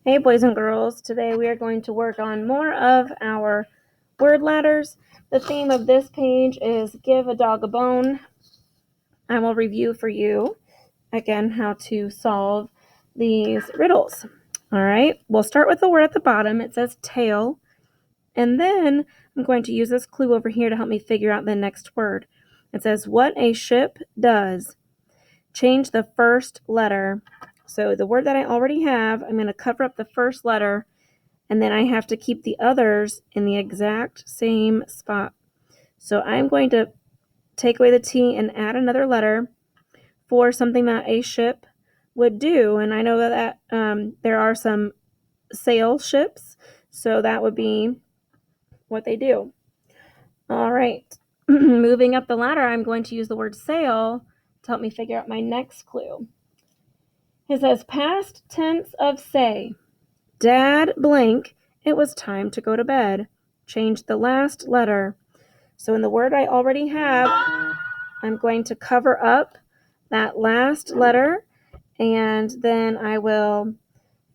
Hey boys and girls, today we are going to work on more of our word ladders. The theme of this page is give a dog a bone. I will review for you again how to solve these riddles. All right, we'll start with the word at the bottom. It says tail, and then I'm going to use this clue over here to help me figure out the next word. It says what a ship does. Change the first letter. So the word that I already have, I'm going to cover up the first letter, and then I have to keep the others in the exact same spot. So I'm going to take away the T and add another letter for something that a ship would do. And I know that there are some sail ships, so that would be what they do. All right. Moving up the ladder, I'm going to use the word sail to help me figure out my next clue. It says past tense of say. Dad blank, it was time to go to bed. Change the last letter. So in the word I already have, I'm going to cover up that last letter, and then I will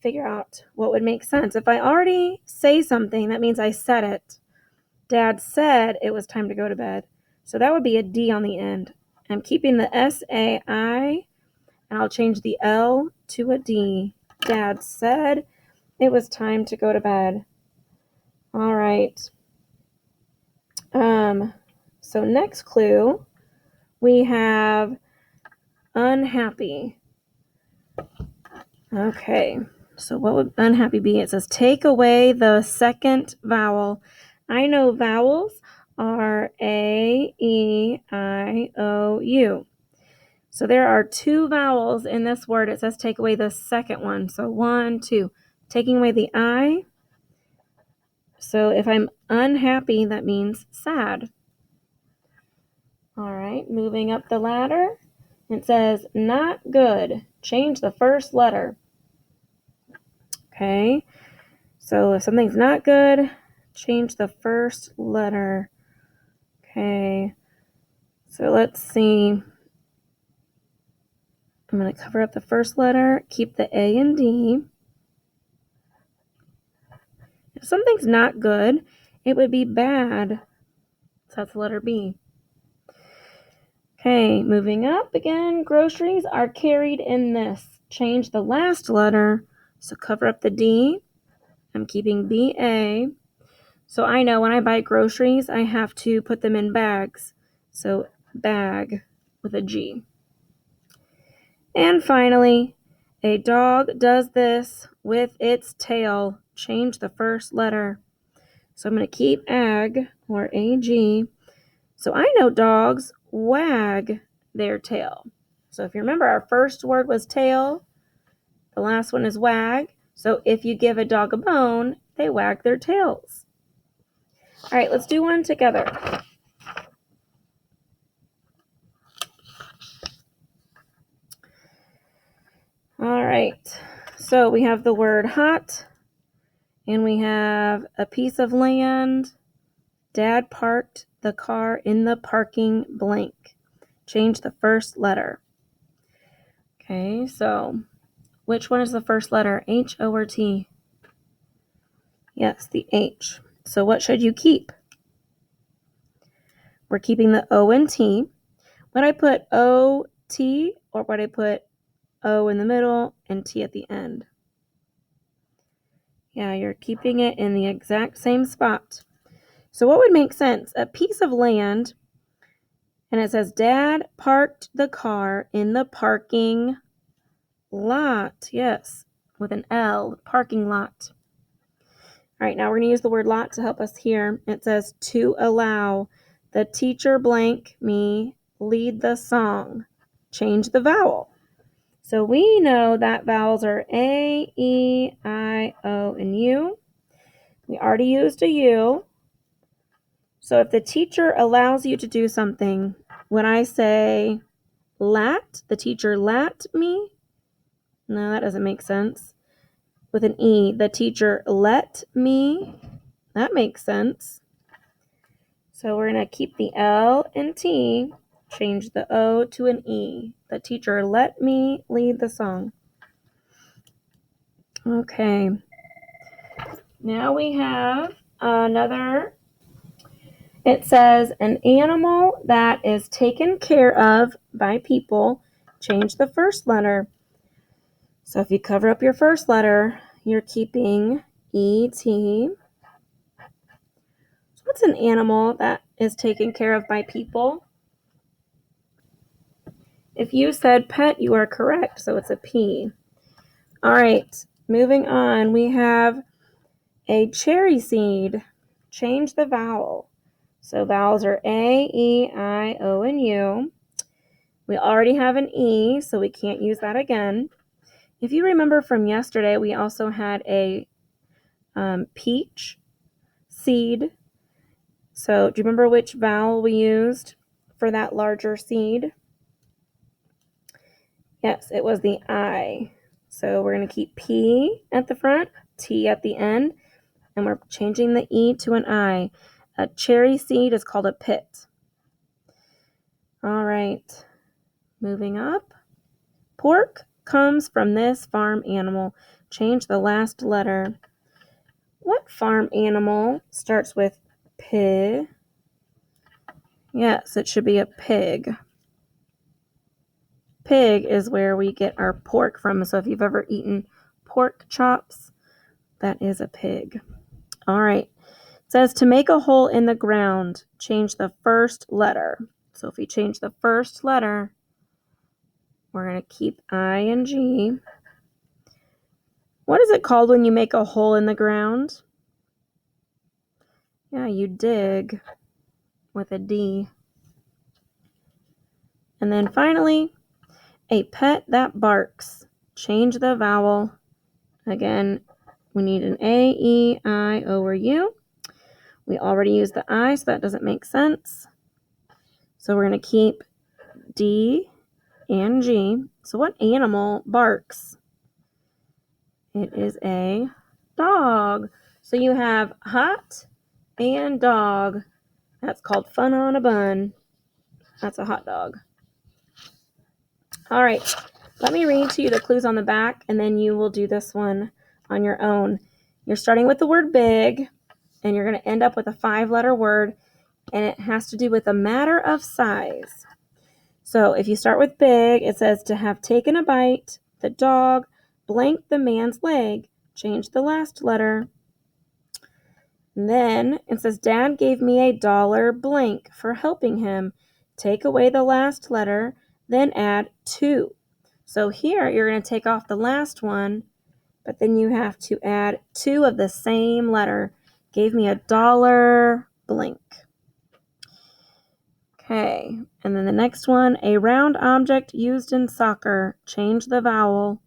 figure out what would make sense. If I already say something, that means I said it. Dad said it was time to go to bed. So that would be a D on the end. I'm keeping the S-A-I, and I'll change the L to a D. Dad said it was time to go to bed. All right. So next clue, we have unhappy. Okay. So what would unhappy be? It says take away the second vowel. I know vowels are A, E, I, O, U. So there are two vowels in this word. It says take away the second one. So 1, 2. Taking away the I. So if I'm unhappy, that means sad. All right, moving up the ladder. It says not good. Change the first letter. Okay, so if something's not good, change the first letter. Okay, so let's see. I'm going to cover up the first letter, keep the A and D. If something's not good, it would be bad. So that's the letter B. Okay, moving up again. Groceries are carried in this. Change the last letter. So cover up the D. I'm keeping B-A. So I know when I buy groceries, I have to put them in bags. So bag with a G. And finally, a dog does this with its tail. Change the first letter. So I'm going to keep ag or A-G. So I know dogs wag their tail. So if you remember, our first word was tail. The last one is wag. So if you give a dog a bone, they wag their tails. All right, let's do one together. All right, so we have the word hot, and we have a piece of land. Dad parked the car in the parking blank. Change the first letter. Okay, so which one is the first letter, H, O, or T? Yes, the H. So what should you keep? We're keeping the O and T. Would I put O, T, or would I put O in the middle and T at the end? Yeah, you're keeping it in the exact same spot. So what would make sense? A piece of land, and it says, Dad parked the car in the parking lot. Yes, with an L, parking lot. All right, now we're going to use the word lot to help us here. It says, to allow the teacher blank me lead the song. Change the vowel. So we know that vowels are A, E, I, O, and U. We already used a U. So if the teacher allows you to do something, when I say lat, the teacher lat me? No, that doesn't make sense. With an E, the teacher let me? That makes sense. So we're going to keep the L and T, change the O to an E. The teacher let me lead the song. Okay. Now we have another. It says an animal that is taken care of by people. Change the first letter. So if you cover up your first letter, you're keeping E-T. What's an animal that is taken care of by people? If you said pet, you are correct. So it's a P. All right. Moving on, we have a cherry seed. Change the vowel. So vowels are A, E, I, O, and U. We already have an E, so we can't use that again. If you remember from yesterday, we also had a peach seed. So do you remember which vowel we used for that larger seed? Yes, it was the I. So we're going to keep P at the front, T at the end, and we're changing the E to an I. A cherry seed is called a pit. All right, moving up. Pork comes from this farm animal. Change the last letter. What farm animal starts with P? Yes, it should be a pig. Pig is where we get our pork from. So if you've ever eaten pork chops, that is a pig. All right. It says to make a hole in the ground, change the first letter. So if we change the first letter, we're going to keep I and G. What is it called when you make a hole in the ground? Yeah, you dig with a D. And then finally, a pet that barks. Change the vowel. Again, we need an A, E, I, O, or U. We already used the I, so that doesn't make sense. So we're going to keep D and G. So what animal barks? It is a dog. So you have hot and dog. That's called fun on a bun. That's a hot dog. All right. Let me read to you the clues on the back, and then you will do this one on your own. You're starting with the word big, and you're going to end up with a 5-letter word, and it has to do with a matter of size. So if you start with big, it says to have taken a bite, the dog blanked the man's leg. Change the last letter. And then it says Dad gave me $1 blank for helping him. Take away the last letter, then add 2. So here you're going to take off the last one, but then you have to add 2 of the same letter. Gave me $1 blank. Okay, and then the next one, a round object used in soccer. Change the vowel.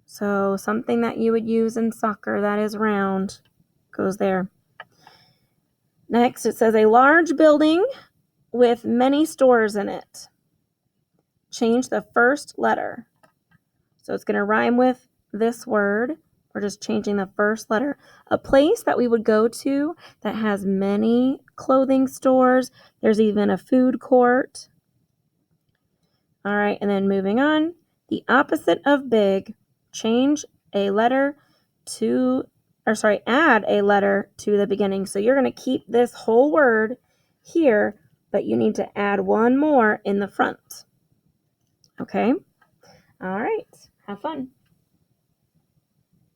So something that you would use in soccer that is round goes there. Next, it says a large building with many stores in it. Change the first letter. So it's going to rhyme with this word. We're just changing the first letter. A place that we would go to that has many clothing stores. There's even a food court. All right, and then moving on. The opposite of big. Change a letter to, add a letter to the beginning. So you're going to keep this whole word here, but you need to add one more in the front. Okay? All right. Have fun.